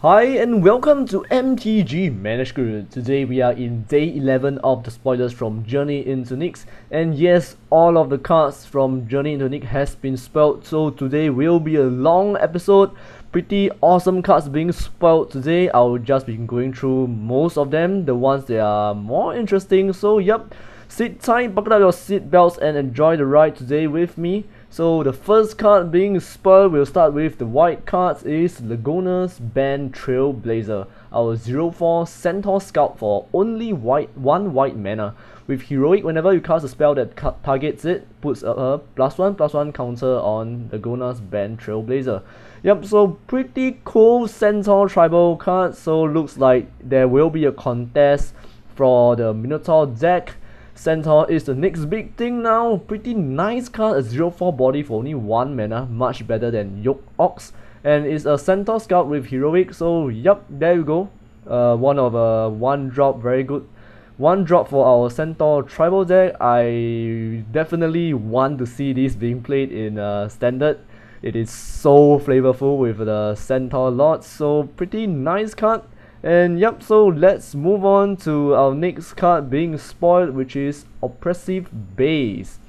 Hi and welcome to MTG Managed Guru. Today we are in day 11 of the spoilers from Journey into Nyx, and yes, all of the cards from Journey into Nyx has been spoiled, so today will be a long episode. Pretty awesome cards being spoiled today. I will just be going through most of them, the ones that are more interesting. So yep, sit tight, buckle up your seat belts and enjoy the ride today with me. So the first card being spoiled, we'll start with the white cards, is Lagona's Band Trailblazer, our 0-4 Centaur Scout for only one white mana. With Heroic, whenever you cast a spell that targets it, puts a +1/+1 counter on Lagona's Band Trailblazer. Yep, so pretty cool Centaur tribal card. So looks like there will be a contest for the Minotaur deck. Centaur is the next big thing now. Pretty nice card, a 0-4 body for only 1 mana, much better than Yoke Ox. And it's a Centaur Scout with Heroic, so yep, there you go. One drop, very good. One drop for our Centaur tribal deck. I definitely want to see this being played in Standard. It is so flavorful with the Centaur Lord, so pretty nice card. And yep, so let's move on to our next card being spoiled, which is Oppressive Base.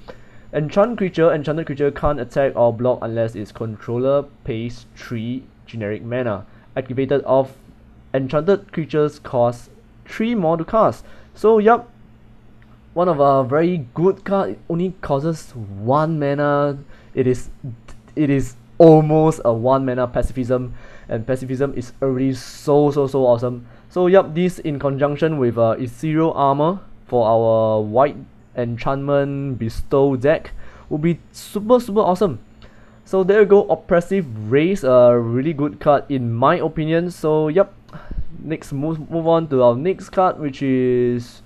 Enchanted creature can't attack or block unless its controller pays 3 generic mana. Activated off, enchanted creatures cost 3 more to cast. So yep, one of our very good card. It only costs 1 mana. It is almost a 1 mana pacifism, and pacifism is already so awesome. So yep, this in conjunction with Ethereal Armor for our white enchantment bestow deck will be super awesome. So there you go, Oppressive Race, a really good card in my opinion. So yep, next move on to our next card, which is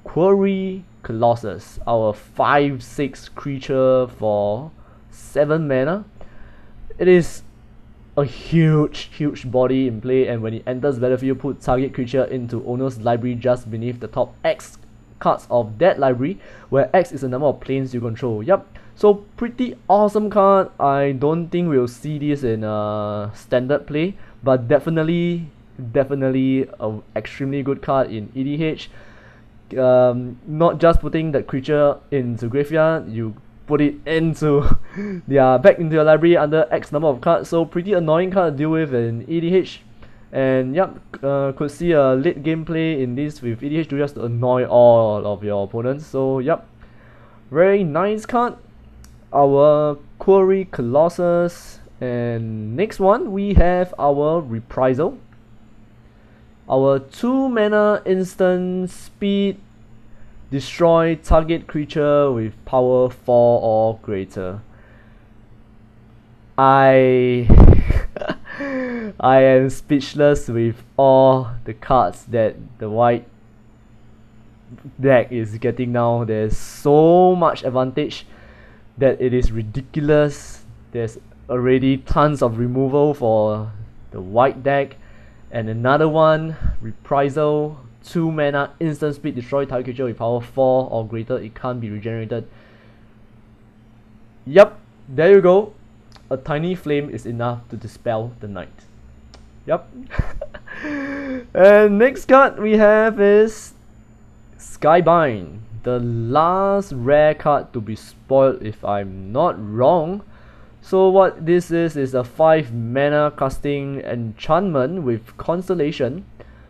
Quarry Colossus, our 5/6 creature for 7 mana. It is a huge body in play, and when it enters battlefield, put target creature into owner's library just beneath the top X cards of that library, where X is the number of planes you control. Yep, so pretty awesome card. I don't think we'll see this in standard play, but definitely a extremely good card in EDH. Not just putting that creature into graveyard, you put it into back into your library under X number of cards. So pretty annoying card to deal with in EDH. And yep, could see a late gameplay in this with EDH to just annoy all of your opponents. So yep, very nice card, our Quarry Colossus. And next one we have our Reprisal, our 2 mana instant speed, destroy target creature with power 4 or greater. I am speechless with all the cards that the white deck is getting now. There's so much advantage that it is ridiculous. There's already tons of removal for the white deck, and another one, Reprisal, 2 mana instant speed, destroy target creature with power 4 or greater, it can't be regenerated. Yep, there you go. A tiny flame is enough to dispel the night. Yep. And next card we have is Skybind, the last rare card to be spoiled if I'm not wrong. So what this is a 5 mana casting enchantment with Constellation.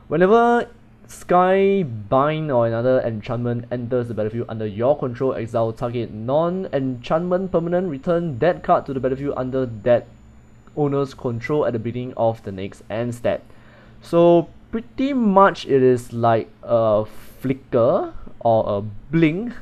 Whenever Skybind or another enchantment enters the battlefield under your control, exile target non-enchantment permanent, return that card to the battlefield under that owner's control at the beginning of the next end step. So pretty much it is like a flicker or a blink.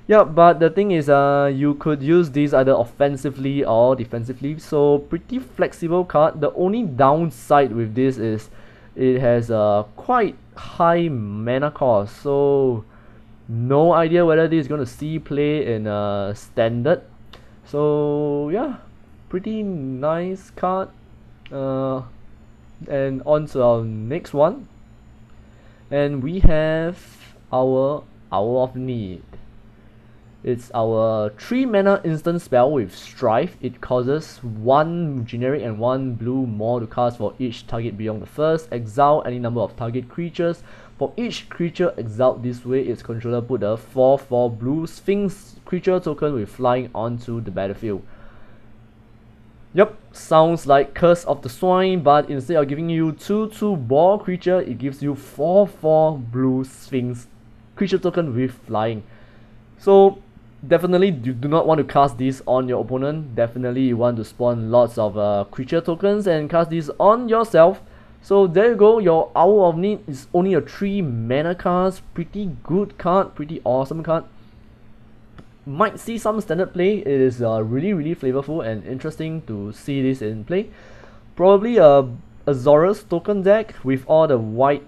Yeah, but the thing is you could use these either offensively or defensively, so pretty flexible card. The only downside with this is it has a quite high mana cost, so no idea whether this is gonna see play in standard. So yeah, pretty nice card. And on to our next one, and we have our Hour of Need. It's our 3 mana instant spell with Strife. It causes 1 generic and 1 blue more to cast for each target beyond the first. Exile any number of target creatures. For each creature exiled this way, its controller put a 4/4 blue Sphinx creature token with flying onto the battlefield. Yep, sounds like Curse of the Swine, but instead of giving you 2/2 ball creature, it gives you 4/4 blue Sphinx creature token with flying. So definitely you do not want to cast this on your opponent. Definitely you want to spawn lots of creature tokens and cast this on yourself. So there you go, your Hour of Need is only a 3 mana card. Pretty good card, pretty awesome card. Might see some standard play. It is really flavorful and interesting to see this in play. Probably a Azorius token deck with all the white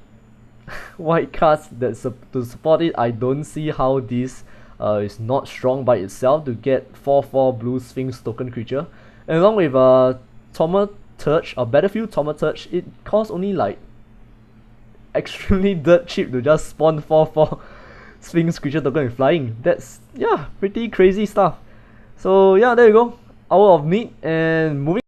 white cards that to support it. I don't see how this is not strong by itself to get 4/4 blue Sphinx token creature. And along with Thaumaturge or Battlefield Thaumaturge, it costs only like extremely dirt cheap to just spawn 4/4 Sphinx creature token with flying. That's, yeah, pretty crazy stuff. So yeah, there you go, Hour of Need. And moving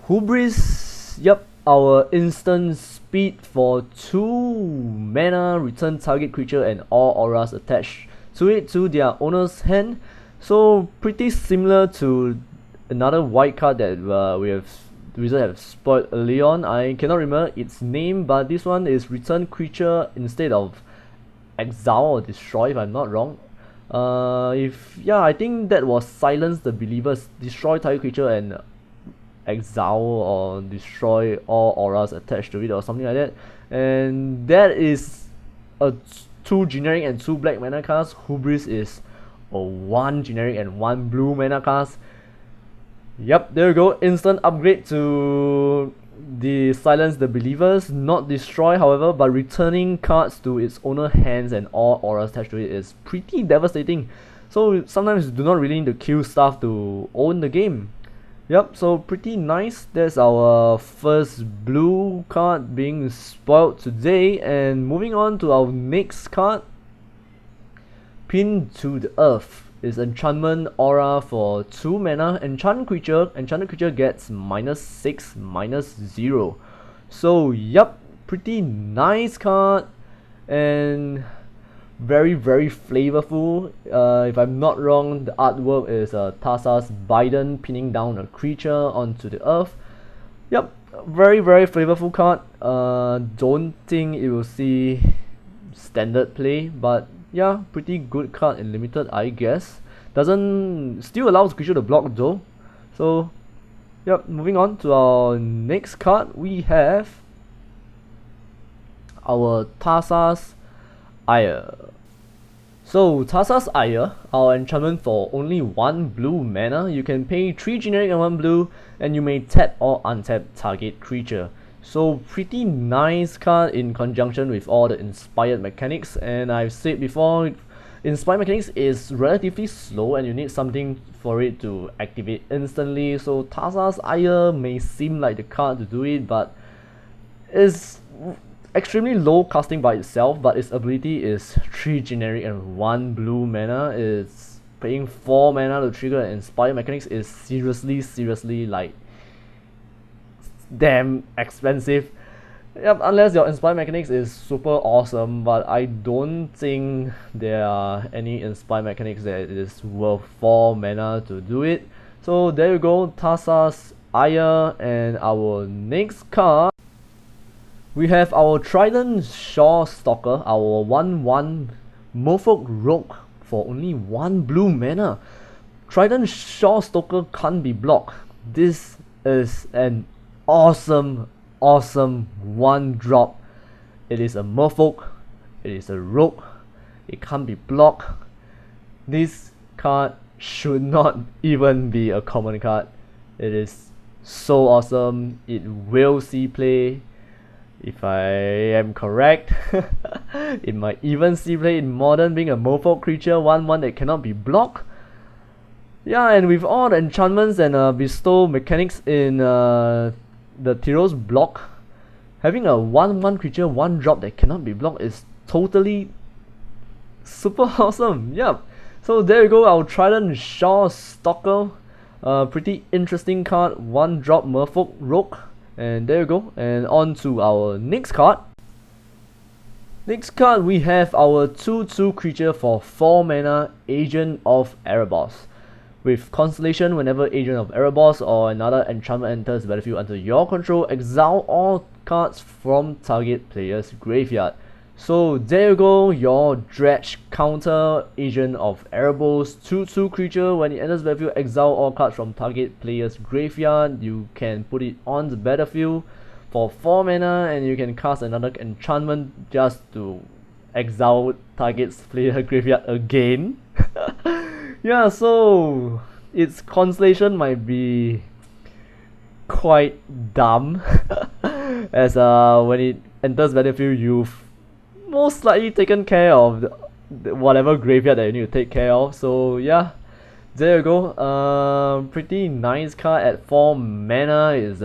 Hubris, yep, our instant speed for 2 mana, return target creature and all auras attached to it to their owner's hand. So pretty similar to another white card that Wizards have spoiled early on. I cannot remember its name, but this one is return creature instead of exile or destroy, if I'm not wrong. I think that was Silence the Believers. Destroy target creature and exile or destroy all auras attached to it or something like that. And that is a 2 generic and 2 black mana cards. Hubris is a 1 generic and 1 blue mana cards. Yep, there you go, instant upgrade to the Silence the Believers. Not destroy, however, but returning cards to its owner hands and all auras attached to it is pretty devastating. So sometimes you do not really need to kill stuff to own the game. Yep, so pretty nice. That's our first blue card being spoiled today. And moving on to our next card, Pinned to the Earth, is enchantment aura for 2 mana. Enchanted creature gets -6/-0. So yep, pretty nice card and very flavorful. If I'm not wrong, the artwork is Thassa's Biden pinning down a creature onto the earth. Yep, very flavorful card. Don't think it will see standard play, but yeah, pretty good card in limited, I guess. Doesn't still allows creature to block though. So yep, moving on to our next card, we have our Thassa's Ire. So Thassa's Ire, our enchantment for only 1 blue mana. You can pay 3 generic and 1 blue, and you may tap or untap target creature. So pretty nice card in conjunction with all the inspired mechanics. And I've said before, inspired mechanics is relatively slow and you need something for it to activate instantly. So Thassa's Ire may seem like the card to do it, but it's extremely low casting by itself, but its ability is 3 generic and 1 blue mana. It's paying 4 mana to trigger an inspired mechanics is seriously like damn expensive. Yep, unless your inspired mechanics is super awesome, but I don't think there are any inspired mechanics that is worth 4 mana to do it. So there you go, Thassa's Ire. And our next card, we have our Trident Shawstalker, our 1/1 Merfolk Rogue for only 1 blue mana. Trident Shawstalker can't be blocked. This is an awesome 1-drop. It is a Merfolk, it is a Rogue, it can't be blocked. This card should not even be a common card. It is so awesome. It will see play. If I am correct, it might even see play in Modern, being a Merfolk creature, 1/1 that cannot be blocked. Yeah, and with all the enchantments and bestow mechanics in the Tyros block, having a 1/1 creature 1-drop that cannot be blocked is totally super awesome. Yep. So there you go, our Trident Shaw Stalker. Pretty interesting card, 1-drop Merfolk Rogue. And there you go, and on to our next card. Next card we have our 2/2 creature for 4 mana, Agent of Erebos. With Constellation, whenever Agent of Erebos or another enchantment enters the battlefield under your control, exile all cards from target player's graveyard. So there you go, your Dredge counter Agent of Erebos 2/2 creature. When it enters the battlefield, exile all cards from target player's graveyard. You can put it on the battlefield for 4 mana, and you can cast another enchantment just to exile target's player graveyard again. Yeah, so its Constellation might be quite dumb as when it enters battlefield, you've most likely taken care of the whatever graveyard that you need to take care of. So yeah, there you go. Pretty nice card at 4 mana. Is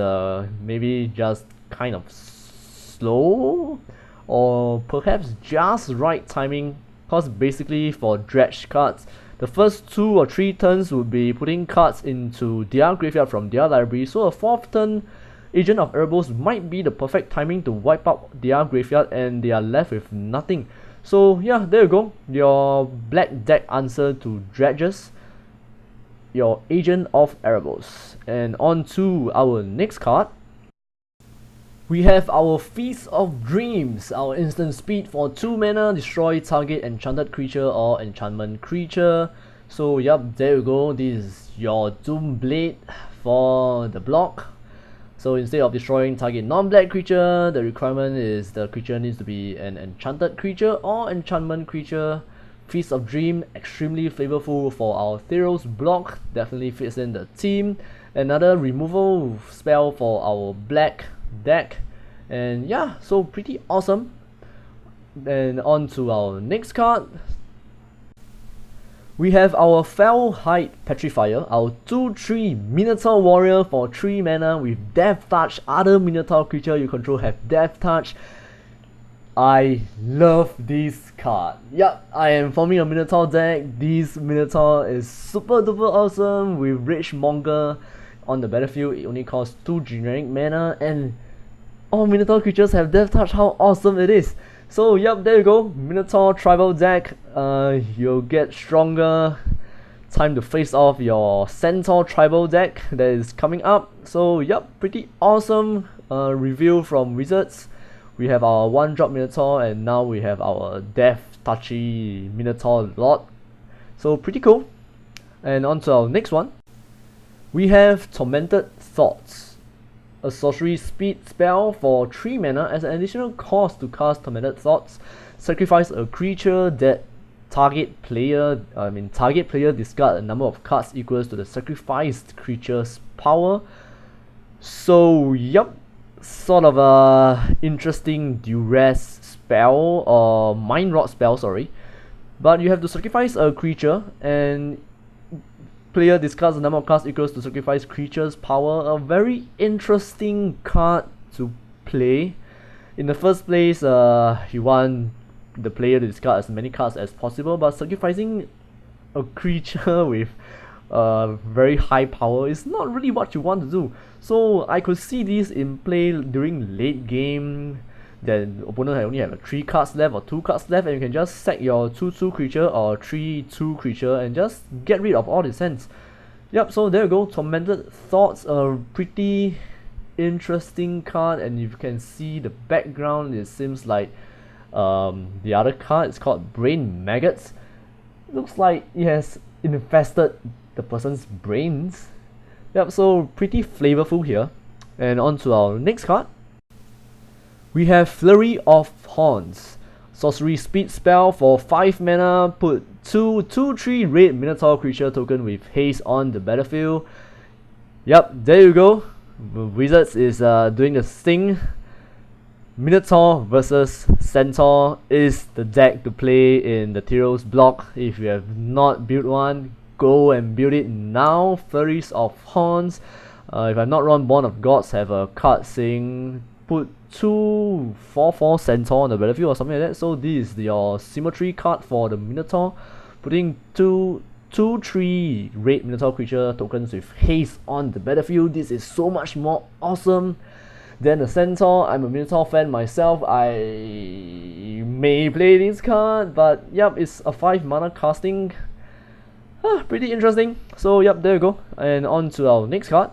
maybe just kind of slow, or perhaps just right timing, because basically for Dredge cards, the first 2 or 3 turns would be putting cards into their graveyard from their library, so a 4th turn Agent of Erebos might be the perfect timing to wipe out their graveyard and they are left with nothing. So yeah, there you go, your black deck answer to Dredges, your Agent of Erebos. And on to our next card. We have our Feast of Dreams, our instant speed for 2 mana, destroy target enchanted creature or enchantment creature. So yup, there you go, this is your Doom Blade for the block. So instead of destroying target non-black creature, the requirement is the creature needs to be an enchanted creature or enchantment creature. Feast of Dream, extremely flavorful for our Theros block, definitely fits in the team. Another removal spell for our black deck, and yeah, so pretty awesome. And on to our next card. We have our Fellhide Petrifier, our 2/3 Minotaur Warrior for 3 mana with Death Touch. Other Minotaur creature you control have Death Touch. I love this card. Yup, I am forming a Minotaur deck. This Minotaur is super duper awesome with Rage Monger. On the battlefield, it only costs 2 generic mana, and all Minotaur creatures have Death Touch. How awesome it is! So yup, there you go, Minotaur tribal deck. You'll get stronger. Time to face off your Centaur tribal deck that is coming up. So yup, pretty awesome review from Wizards. We have our 1-drop Minotaur, and now we have our Death Touchy Minotaur lot. So pretty cool. And on to our next one. We have Tormented Thoughts, a sorcery speed spell for 3 mana. As an additional cost to cast Tormented Thoughts, sacrifice a creature that target player discard a number of cards equals to the sacrificed creature's power. So yup, sort of a interesting duress spell, or mind rot spell, sorry. But you have to sacrifice a creature, and player discards the number of cards equals to sacrifice creature's power. A very interesting card to play. In the first place, you want the player to discard as many cards as possible, but sacrificing a creature with very high power is not really what you want to do. So I could see this in play during late game. Then the opponent only have 3 cards left or 2 cards left, and you can just sack your 2/2 creature or 3/2 creature and just get rid of all its hands. Yep, so there you go, Tormented Thoughts, a pretty interesting card. And you can see the background, it seems like the other card is called Brain Maggots. Looks like it has infested the person's brains. Yep, so pretty flavorful here. And on to our next card. We have Flurry of Horns, sorcery speed spell for 5 mana. Put 2/3 red Minotaur creature token with haste on the battlefield. Yep, there you go. Wizards is doing the thing. Minotaur versus Centaur is the deck to play in the Theros block. If you have not built one, go and build it now. Flurries of Horns. If I'm not wrong, Born of Gods have a card saying put 2 4/4 Centaur on the battlefield or something like that. So this is your symmetry card for the Minotaur. putting 3 red Minotaur creature tokens with haste on the battlefield. This is so much more awesome than the Centaur. I'm a Minotaur fan myself. I may play this card, but yep, it's a 5 mana casting. Pretty interesting. So yep, there you go. And on to our next card.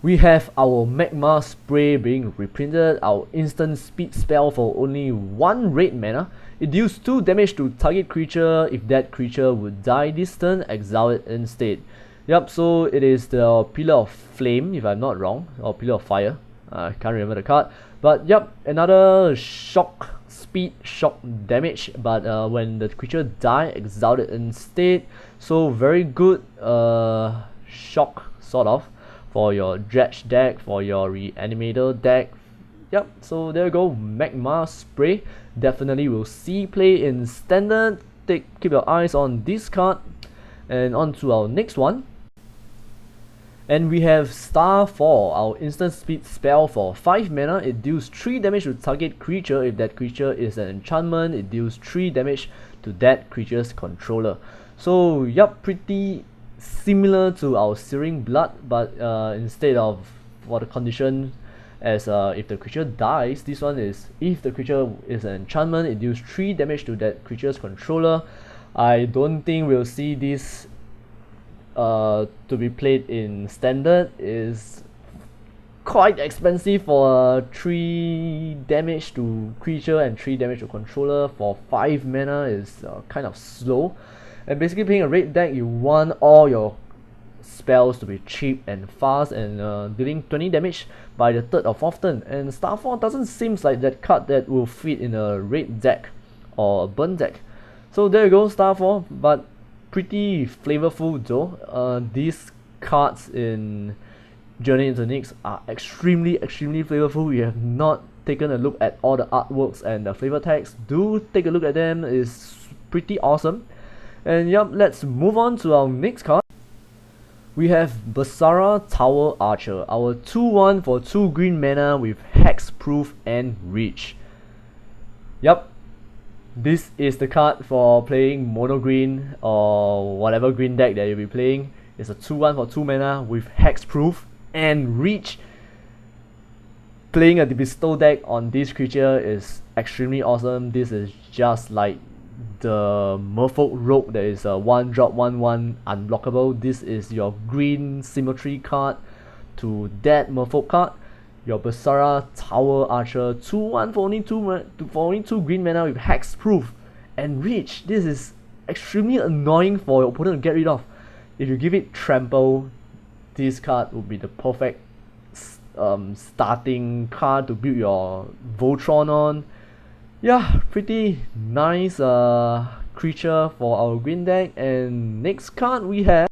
We have our Magma Spray being reprinted, our instant speed spell for only 1 red mana. It deals 2 damage to target creature. If that creature would die this turn, exile it instead. Yep, so it is the Pillar of Flame, if I'm not wrong, or Pillar of Fire. I can't remember the card. But yep, another shock, speed, shock damage. But when the creature die, exile it instead. So very good shock, sort of, for your Dredge deck, for your Reanimator deck. Yep, so there you go, Magma Spray. Definitely will see play in Standard. Keep your eyes on this card. And on to our next one. And we have Starfall, our instant speed spell for 5 mana. It deals 3 damage to target creature. If that creature is an enchantment, it deals 3 damage to that creature's controller. So yep, pretty similar to our Searing Blood, but instead of for the condition as if the creature dies, this one is if the creature is an enchantment, it deals 3 damage to that creature's controller. I don't think we'll see this to be played in Standard. Is quite expensive for 3 damage to creature and 3 damage to controller for 5 mana is kind of slow. And basically playing a red deck, you want all your spells to be cheap and fast and dealing 20 damage by the 3rd or 4th turn. And Starfall doesn't seem like that card that will fit in a red deck or a burn deck. So there you go, Starfall, but pretty flavorful though. These cards in Journey into Nyx are extremely flavorful. You have not taken a look at all the artworks and the flavor text, do take a look at them. It's pretty awesome. And yep, let's move on to our next card. We have Basara Tower Archer, our 2/1 for 2 green mana with Hexproof and Reach. Yep, this is the card for playing mono green or whatever green deck that you'll be playing. It's a 2/1 for 2 mana with Hexproof and Reach. Playing a Bestow deck on this creature is extremely awesome. This is just like the Merfolk Rogue that is a 1-drop 1/1 unblockable. This is your green symmetry card to that Merfolk card. Your Basara Tower Archer 2/1 for only 2 green mana with Hexproof and Reach. This is extremely annoying for your opponent to get rid of. If you give it Trample, this card would be the perfect starting card to build your Voltron on. Yeah, pretty nice creature for our green deck. And next card we have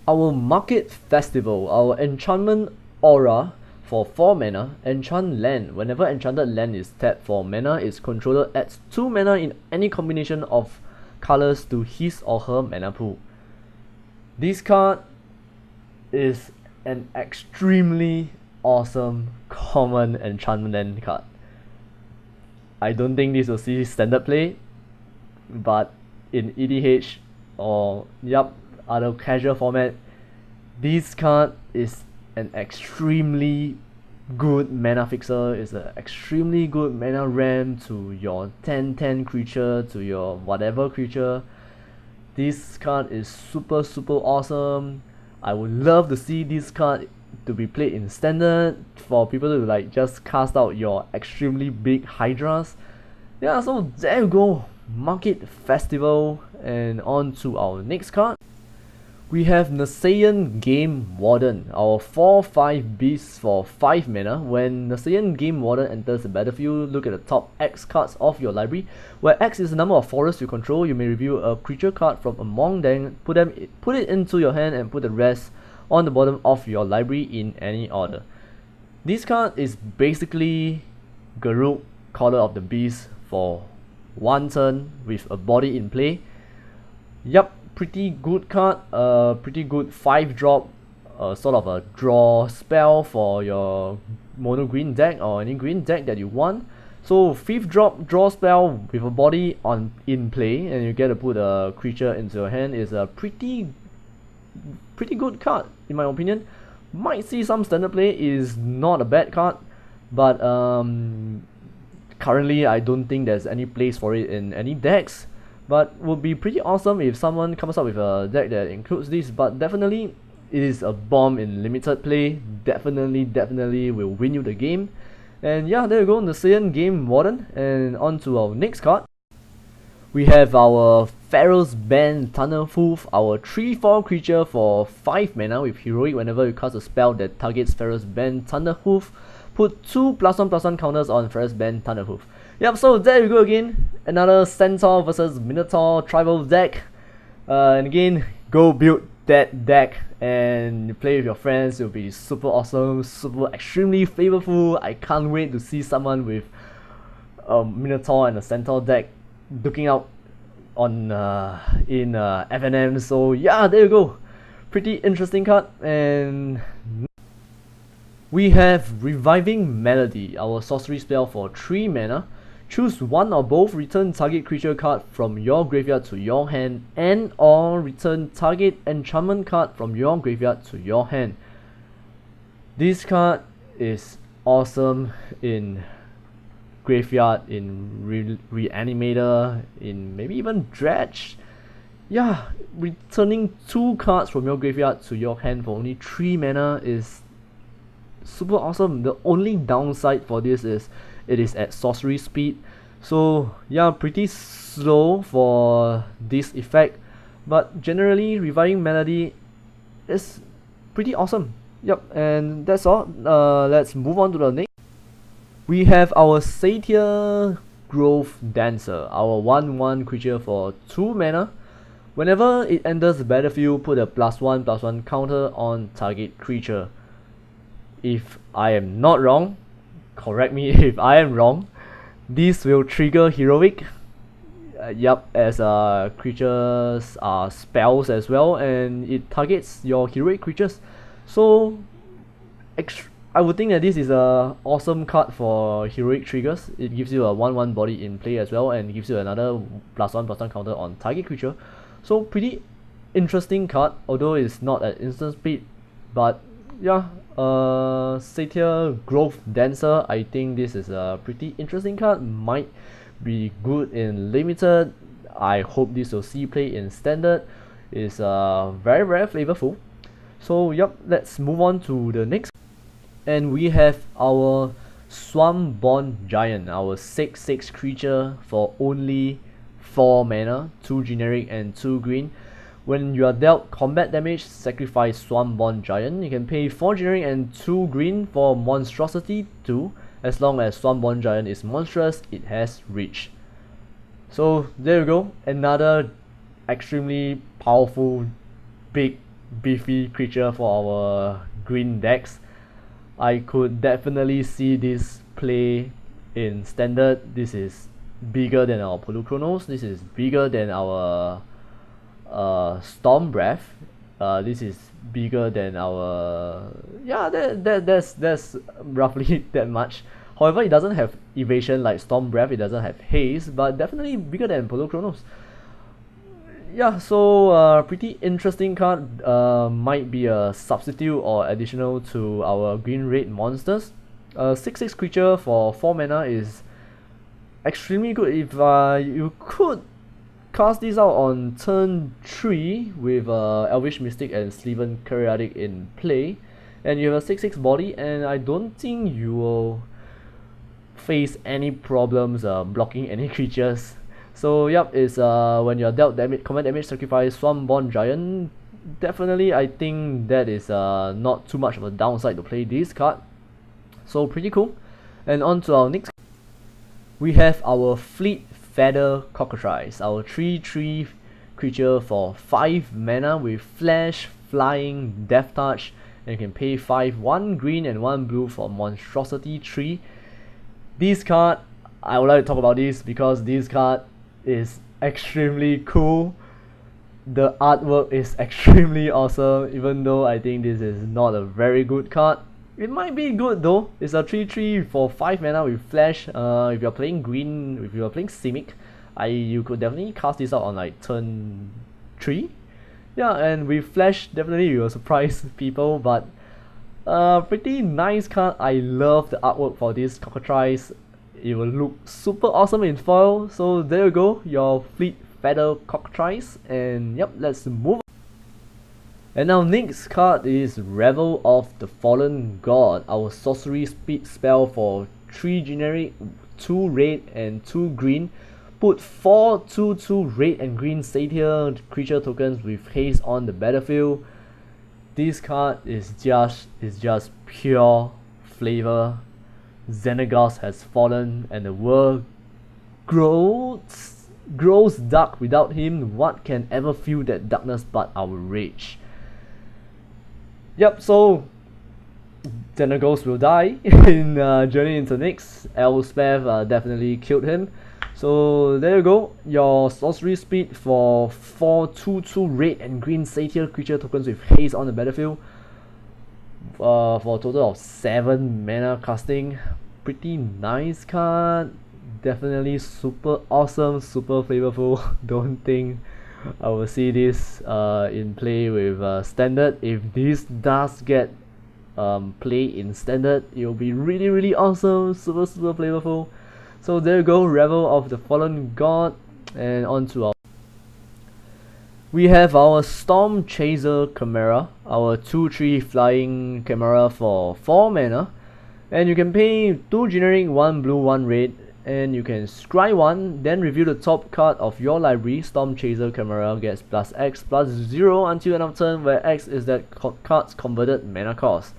our Market Festival, our enchantment aura for 4 mana, enchant land. Whenever enchanted land is tapped for mana, its controller adds 2 mana in any combination of colors to his or her mana pool. This card is an extremely awesome common enchantment land card. I don't think this will see Standard play, but in EDH or other casual format, this card is an extremely good mana fixer. It's an extremely good mana ramp to your 10/10 creature, to your whatever creature. This card is super awesome. I would love to see this card to be played in Standard for people to like just cast out your extremely big Hydras. Yeah, so there you go, Market Festival. And on to our next card. We have Nasean Game Warden, our 4/5 beast for 5 mana. When Nasean Game Warden enters the battlefield, look at the top X cards of your library. Where X is the number of forests you control, you may reveal a creature card from among them, put it into your hand and put the rest on the bottom of your library in any order. This card is basically Garruk, Caller of the Beast for 1 turn with a body in play. Yup, pretty good card, pretty good 5-drop, sort of a draw spell for your mono green deck or any green deck that you want. So 5th drop, draw spell with a body in play, and you get to put a creature into your hand is a pretty good card in my opinion. Might see some standard play, is not a bad card, but currently I don't think there's any place for it in any decks. But would be pretty awesome if someone comes up with a deck that includes this, but definitely it is a bomb in limited play. Definitely will win you the game. And yeah, there you go, the second game Warden. And on to our next card. We have our Pharaoh's Band Thunderhoof, our 3/4 creature for 5 mana with heroic. Whenever you cast a spell that targets Pharaoh's Band Thunderhoof, put 2 +1/+1 counters on Pharaoh's Band Thunderhoof. Yep, so there you go again. Another Centaur versus Minotaur tribal deck. And again, go build that deck and play with your friends. It'll be super awesome, super extremely flavorful. I can't wait to see someone with a Minotaur and a Centaur deck looking out on in FNM. So yeah, there you go. Pretty interesting card. And we have Reviving Melody, our sorcery spell for 3 mana. Choose one or both, return target creature card from your graveyard to your hand, and or return target enchantment card from your graveyard to your hand. This card is awesome in graveyard, in Reanimator, in maybe even Dredge. Yeah, returning 2 cards from your graveyard to your hand for only 3 mana is super awesome. The only downside for this is it is at sorcery speed, so yeah, pretty slow for this effect, but generally Reviving Melody is pretty awesome. Yep, and that's all. Let's move on to the next. We have our Satyr Grove Dancer, our 1/1 creature for 2 mana. Whenever it enters the battlefield, put a +1/+1 counter on target creature. If I am not wrong, correct me if I am wrong, this will trigger heroic. Yup, as creatures are spells as well, and it targets your heroic creatures. So I would think that this is a awesome card for heroic triggers. It gives you a 1/1 body in play as well, and gives you another +1/+1 counter on target creature. So pretty interesting card, although it's not at instant speed. But yeah, Satyr Grove Dancer, I think this is a pretty interesting card. Might be good in limited. I hope this will see play in standard. It's very flavorful. So yep, let's move on to the next. And we have our Swarmborn Giant, our 6/6 creature for only 4 mana, 2 generic and 2 green. When you are dealt combat damage, sacrifice Swarmborn Giant. You can pay 4 generic and 2 green for Monstrosity 2. As long as Swarmborn Giant is monstrous, it has reach. So there you go, another extremely powerful, big, beefy creature for our green decks. I could definitely see this play in standard. This is bigger than our Polukranos. This is bigger than our Storm Breath. This is bigger than our that's roughly that much. However, it doesn't have evasion like Storm Breath. It doesn't have haste, but definitely bigger than Polukranos. Yeah, so pretty interesting card. Might be a substitute or additional to our green red monsters. 6/6 creature for 4 mana is extremely good. If you could cast this out on turn 3 with Elvish Mystic and Sylvan Caryatid in play, and you have a 6/6 body, and I don't think you will face any problems blocking any creatures. So yep, it's when you're dealt combat damage, sacrifice Swarmborn Giant. Definitely, I think that is not too much of a downside to play this card. So pretty cool. And on to our next. We have our Fleet Feather Cockatrice, our 3/3 creature for 5 mana with Flash, Flying, Death Touch, and you can pay 5, 1 green and 1 blue for Monstrosity 3. This card, I would like to talk about this because this card is extremely cool. The artwork is extremely awesome, even though I think this is not a very good card. It might be good though. It's a 3/3 for 5 mana with flash. If you're playing green, if you're playing Simic, you could definitely cast this out on like turn 3. Yeah, and with flash, definitely you will surprise people, but pretty nice card. I love the artwork for this Cockatrice. It will look super awesome in foil. So there you go, your Fleet Feather Cockatrice. And yep, let's move on. And our next card is Revel of the Fallen God, our sorcery speed spell for 3 generic, 2 red and 2 green. Put 4 2/2 red and green Satyr creature tokens with haste on the battlefield. This card is just pure flavor. Xenagos has fallen and the world grows dark without him. What can ever feel that darkness but our rage? Yep, so Xenagos will die in Journey into Nyx. Elspeth definitely killed him. So there you go, your sorcery speed for 4 2/2 red and green Satyr creature tokens with haste on the battlefield. For a total of 7 mana casting. Pretty nice card. Definitely super awesome, super flavorful. Don't think I will see this in play with standard. If this does get play in standard, it will be really awesome, super flavorful. So there you go, Revel of the Fallen God. And on to our... We have our Storm Chaser Chimera, our 2/3 flying Chimera for 4 mana. And you can pay 2 generic, 1 blue, 1 red. And you can scry 1, then reveal the top card of your library. Storm Chaser Chimera gets +X/+0 until end of turn, where X is that card's converted mana cost.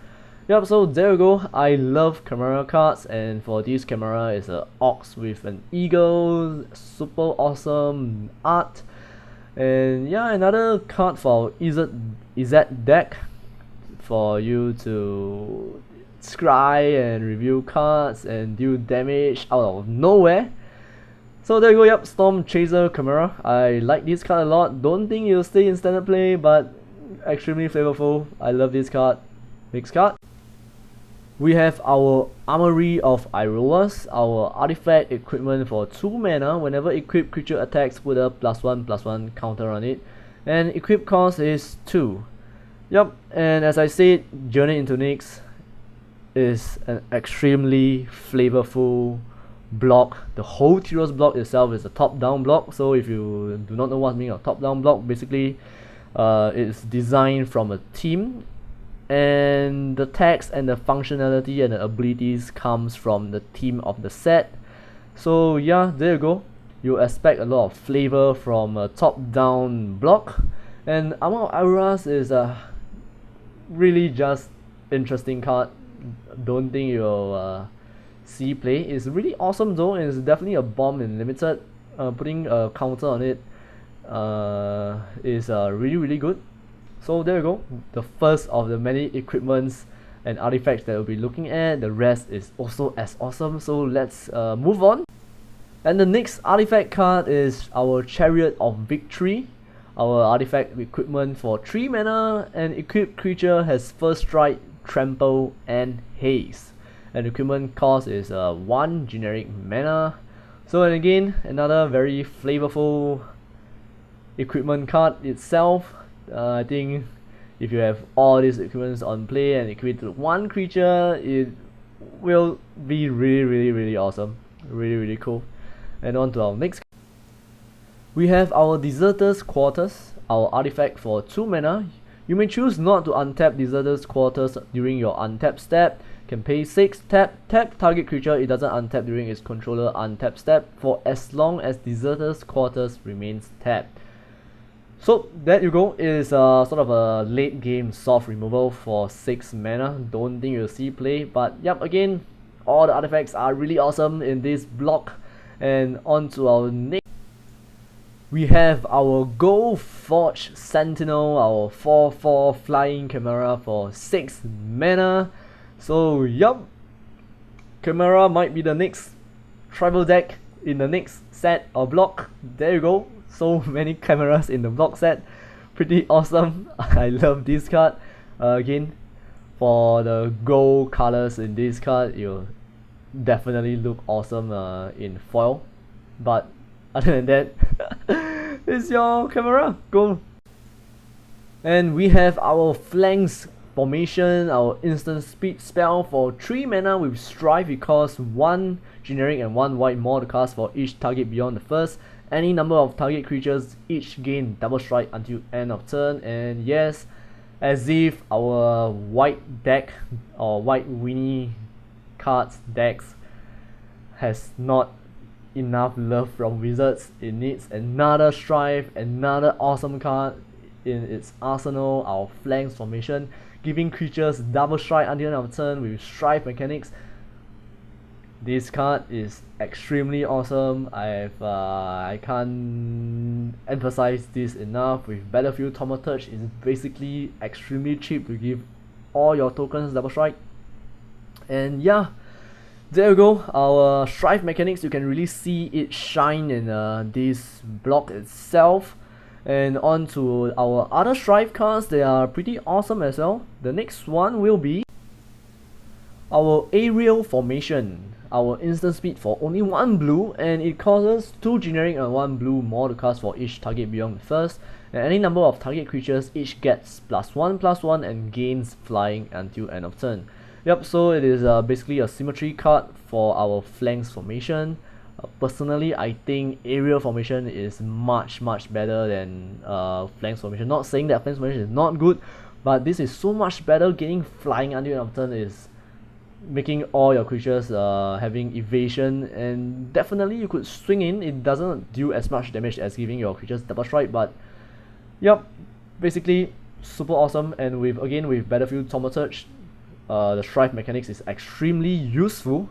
Yep, so there you go. I love Chimera cards, and for this Chimera is a ox with an eagle, super awesome art. And yeah, another card for Izzet deck for you to scry and review cards and deal damage out of nowhere. So there you go, yep, Storm Chaser Chimera. I like this card a lot. Don't think you'll stay in standard play, but extremely flavorful. I love this card. Next card. We have our Armory of Irolas, our artifact equipment for 2 mana. Whenever equipped creature attacks, put a +1/+1 counter on it. And equip cost is 2. Yep, and as I said, Journey into Nyx is an extremely flavorful block. The whole Tyros block itself is a top-down block. So if you do not know what means a top-down block, basically it's designed from a team, and the text and the functionality and the abilities comes from the theme of the set. So yeah, there you go. You expect a lot of flavor from a top-down block, and Armor of Irolas is a really just interesting card. Don't think you'll see play. It's really awesome though, and it's definitely a bomb in limited. Putting a counter on it is really good. So there you go, the first of the many equipments and artifacts that we'll be looking at. The rest is also as awesome, so let's move on. And the next artifact card is our Chariot of Victory, our artifact equipment for 3 mana. An equipped creature has first strike, trample and haste, and equipment cost is 1 generic mana. So, and again, another very flavorful equipment card itself. I think if you have all these equipments on play and equip to 1 creature, it will be really awesome, really cool. And on to our next. We have our Deserter's Quarters, our artifact for 2 mana. You may choose not to untap Deserter's Quarters during your untap step. Can pay 6, tap target creature it doesn't untap during its controller untap step for as long as Deserter's Quarters remains tapped. So there you go, it is sort of a late game soft removal for 6 mana. Don't think you'll see play, but yep, again, all the artifacts are really awesome in this block. And on to our next. We have our Goldforge Sentinel, our 4/4 flying Chimera for 6 mana. So yup, Chimera might be the next tribal deck in the next set or block. There you go, so many Chimeras in the block set, pretty awesome. I love this card. Again, for the gold colors in this card, it'll definitely look awesome in foil. But other than that, it's your camera. Go. And we have our flanks formation, our instant speed spell for 3 mana with Strife. It costs 1 generic and 1 white more to cast for each target beyond the first. Any number of target creatures each gain double strike until end of turn. And yes, as if our white deck or white Winnie cards decks has not enough love from Wizards, it needs another Strife, another awesome card in its arsenal, our flanks formation, giving creatures double strike until end of turn with Strife mechanics. This card is extremely awesome. I can't emphasize this enough. With Battlefield Thaumaturge, it's basically extremely cheap to give all your tokens double strike. And yeah, there you go, our Strife mechanics. You can really see it shine in this block itself. And on to our other Strife cards, they are pretty awesome as well. The next one will be our Aerial Formation. Our instant speed for only 1 blue, and it causes 2 generic and 1 blue more to cast for each target beyond the first. And any number of target creatures each gets +1/+1 and gains flying until end of turn. Yep, so it is basically a symmetry card for our flanks formation. Personally, I think Aerial Formation is much better than flanks formation. Not saying that flanks formation is not good, but this is so much better. Getting flying until end of turn is making all your creatures having evasion, and definitely you could swing in. It doesn't do as much damage as giving your creatures double strike, but yep, basically super awesome. And with Battlefield Thaumaturge, the Strife mechanics is extremely useful.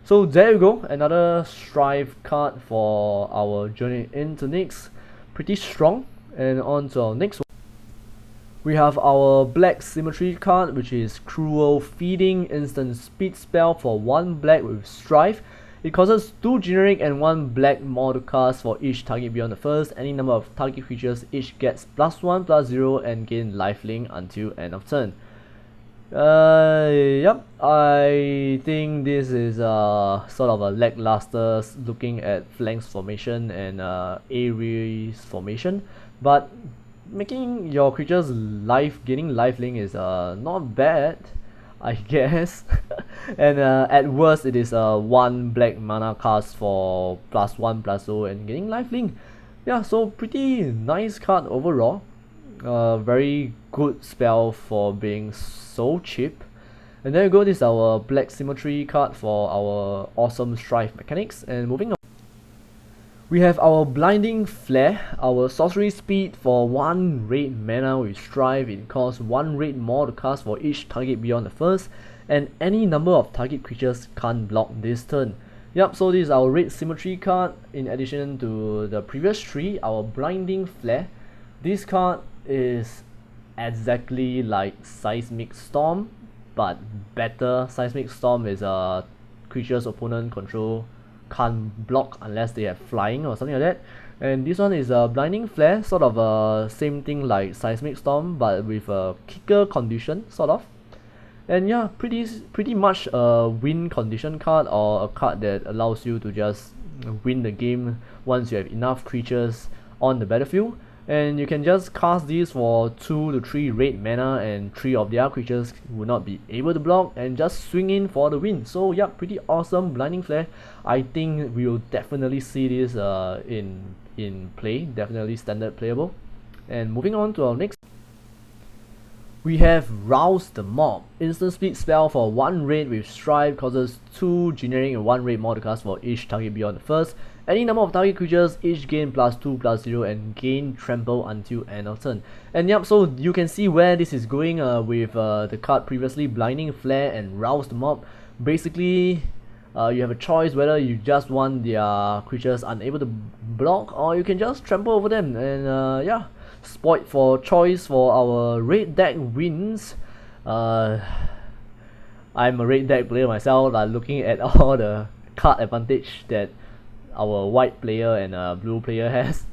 So there you go, another Strife card for our Journey into Nyx. Pretty strong. And on to our next one. We have our black symmetry card, which is Cruel Feeding, instant speed spell for 1 black with Strife. It causes 2 generic and 1 black more to cast for each target beyond the first. Any number of target creatures each gets +1/+0 and gain lifelink until end of turn. Yep, I think this is sort of a lackluster looking at flanks formation and Ares formation, but making your creatures gaining lifelink is not bad, I guess. And at worst, it is a 1 black mana cast for +1/+0 and getting lifelink. Yeah, so pretty nice card overall. Very good spell for being so cheap. And there you go, this is our black symmetry card for our awesome Strife mechanics. And moving on, we have our Blinding Flare, our sorcery speed for 1 red mana with Strife. It costs 1 red more to cast for each target beyond the first, and any number of target creatures can't block this turn. Yep, so this is our red symmetry card in addition to the previous 3, our Blinding Flare. This card is exactly like Seismic Storm, but better. Seismic Storm is a creature's opponent control can't block unless they have flying or something like that, and this one is a Blinding Flare, sort of a same thing like Seismic Storm but with a kicker condition sort of. And yeah, pretty much a win condition card, or a card that allows you to just win the game once you have enough creatures on the battlefield. And you can just cast these for 2 to 3 red mana, and 3 of their creatures will not be able to block, and just swing in for the win. So yeah, pretty awesome Blinding Flare. I think we will definitely see this in play, definitely standard playable. And moving on to our next, we have Rouse the Mob, instant speed spell for 1 red with Strife, causes 2 generic and 1 red more to cast for each target beyond the first. Any number of target creatures each gain +2/+0 and gain trample until end of turn. And yep, so you can see where this is going with the card previously, Blinding Flare and Rouse the Mob. Basically, you have a choice whether you just want their creatures unable to block, or you can just trample over them. And yeah, spoiled for choice for our red deck wins. I'm a red deck player myself, looking at all the card advantage that our white player and blue player has.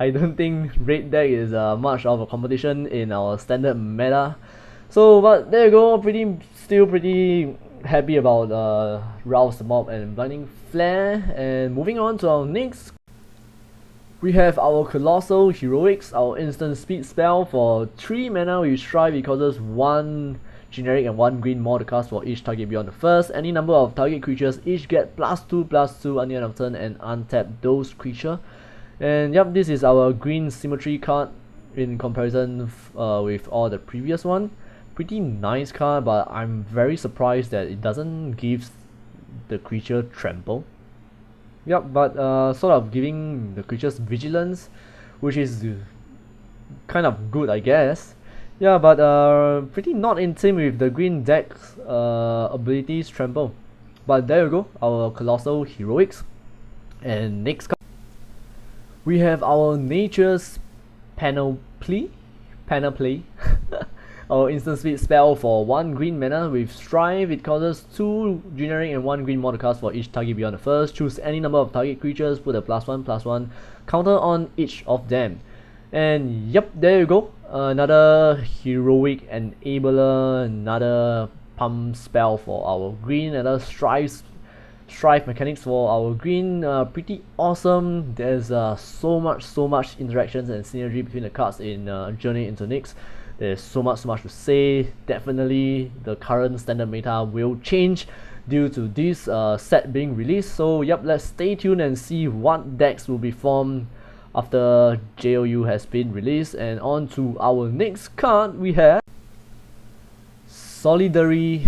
I don't think red deck is much of a competition in our standard meta. So, but there you go. Still pretty happy about Rouse the Mob and Blinding Flare. And moving on to our next, we have our Colossal Heroics, our instant speed spell for 3 mana with Strive. It causes 1 generic and 1 green more to cast for each target beyond the first. Any number of target creatures each get +2/+2 on the end of turn and untap those creatures. And yep, this is our green symmetry card in comparison with all the previous one. Pretty nice card, but I'm very surprised that it doesn't give the creature trample. Yep, but sort of giving the creatures vigilance, which is kind of good, I guess. Yeah, but pretty not in tune with the green deck's abilities trample. But there you go, our Colossal Heroics. And next card, we have our Nature's Panoply. Our instant speed spell for 1 green mana with Strive. It causes 2 generic and 1 green more to cast for each target beyond the first. Choose any number of target creatures, put a +1/+1 counter on each of them. And yep, there you go. Another heroic enabler, another pump spell for our green, another strive mechanics for our green. Pretty awesome. There's so much interactions and synergy between the cards in Journey into Nyx. There's so much to say. Definitely the current standard meta will change due to this set being released. So yep, let's stay tuned and see what decks will be formed after JOU has been released. And on to our next card, we have Solidarity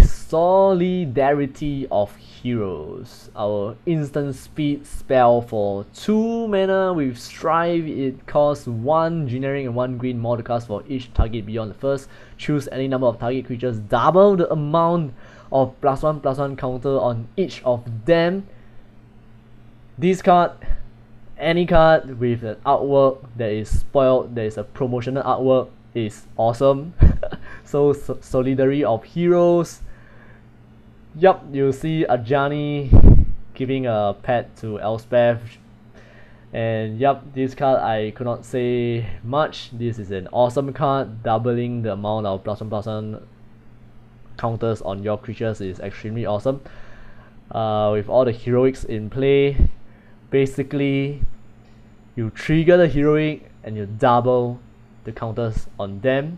of Heroes, our instant speed spell for 2 mana with Strive. It costs 1 generic and 1 green more to cast for each target beyond the first. Choose any number of target creatures, double the amount of +1/+1 counter on each of them. This card, any card with an artwork that is spoiled, there is a promotional artwork, is awesome. So Solidarity of Heroes. Yup, you see Ajani giving a pet to Elspeth. And yup, this card I could not say much. This is an awesome card. Doubling the amount of +1/+1 counters on your creatures is extremely awesome. With all the heroics in play, basically you trigger the heroic and you double the counters on them.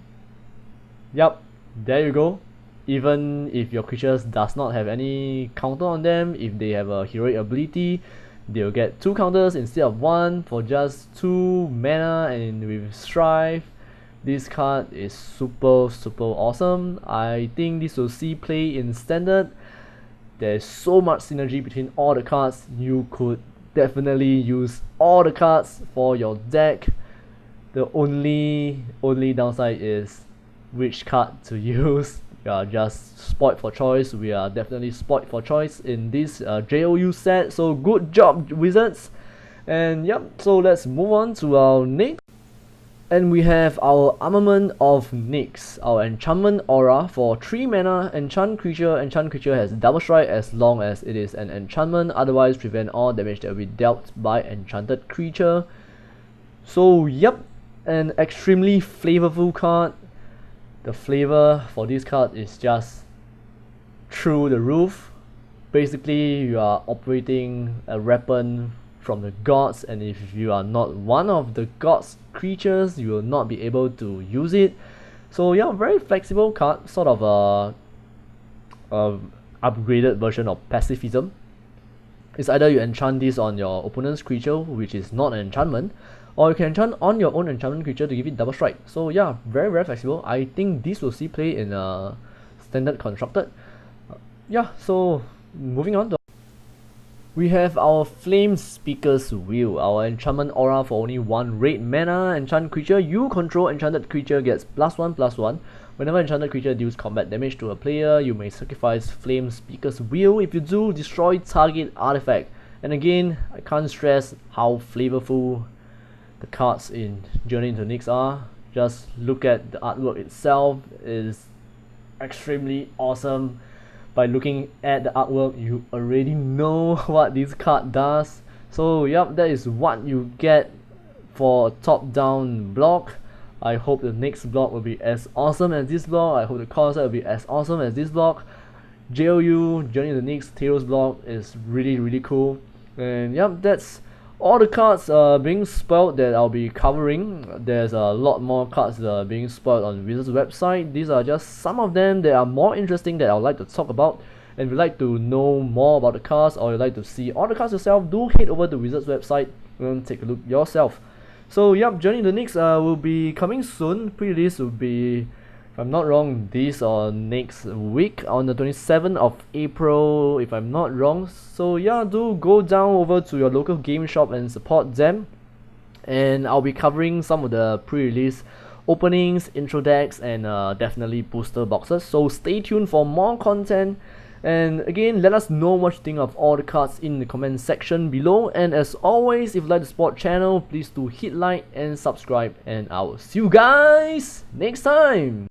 Yup, there you go. Even if your creatures does not have any counter on them, if they have a heroic ability, they'll get 2 counters instead of 1 for just 2 mana. And with Strive, this card is super awesome. I think this will see play in standard. There's so much synergy between all the cards. You could definitely use all the cards for your deck. The only downside is which card to use. You are just spoiled for choice. We are definitely spoiled for choice in this JOU set. So good job, Wizards. And yep, so let's move on to our next. And we have our Armament of Nyx, our Enchantment Aura for 3 mana, enchant creature. Enchant creature has double strike as long as it is an enchantment, otherwise prevent all damage that will be dealt by enchanted creature. So yep, an extremely flavorful card. The flavor for this card is just through the roof. Basically, you are operating a weapon from the gods, and if you are not one of the gods creatures, you will not be able to use it. So yeah, very flexible card, sort of a upgraded version of pacifism. It's either you enchant this on your opponent's creature, which is not an enchantment, or you can enchant on your own enchantment creature to give it double strike. So yeah, very flexible. I think this will see play in standard constructed. Yeah, so moving on to, we have our Flame Speaker's Will, our enchantment aura for only 1 red mana. Enchant creature you control, enchanted creature gets +1/+1. Whenever enchanted creature deals combat damage to a player, you may sacrifice Flame Speaker's Will. If you do, destroy target artifact. And again, I can't stress how flavorful the cards in Journey into Nyx are. Just look at the artwork itself, it is extremely awesome. By looking at the artwork, you already know what this card does. So yep, that is what you get for a top-down block. I hope the next block will be as awesome as this block. I hope the concept will be as awesome as this block. JOU, Journey into Nyx, Tails block is really cool. And yep, that's all the cards being spoiled that I'll be covering. There's a lot more cards that are being spoiled on Wizards website. These are just some of them that are more interesting that I would like to talk about. And if you'd like to know more about the cards, or you'd like to see all the cards yourself, do head over to Wizards website and take a look yourself. So yep, Journey into Nyx will be coming soon. Pre-release will be, if I'm not wrong, this or next week on the 27th of April, if I'm not wrong. So yeah, do go down over to your local game shop and support them. And I'll be covering some of the pre-release openings, intro decks, and definitely booster boxes. So stay tuned for more content. And again, let us know what you think of all the cards in the comment section below. And as always, if you like the support channel, please do hit like and subscribe. And I will see you guys next time.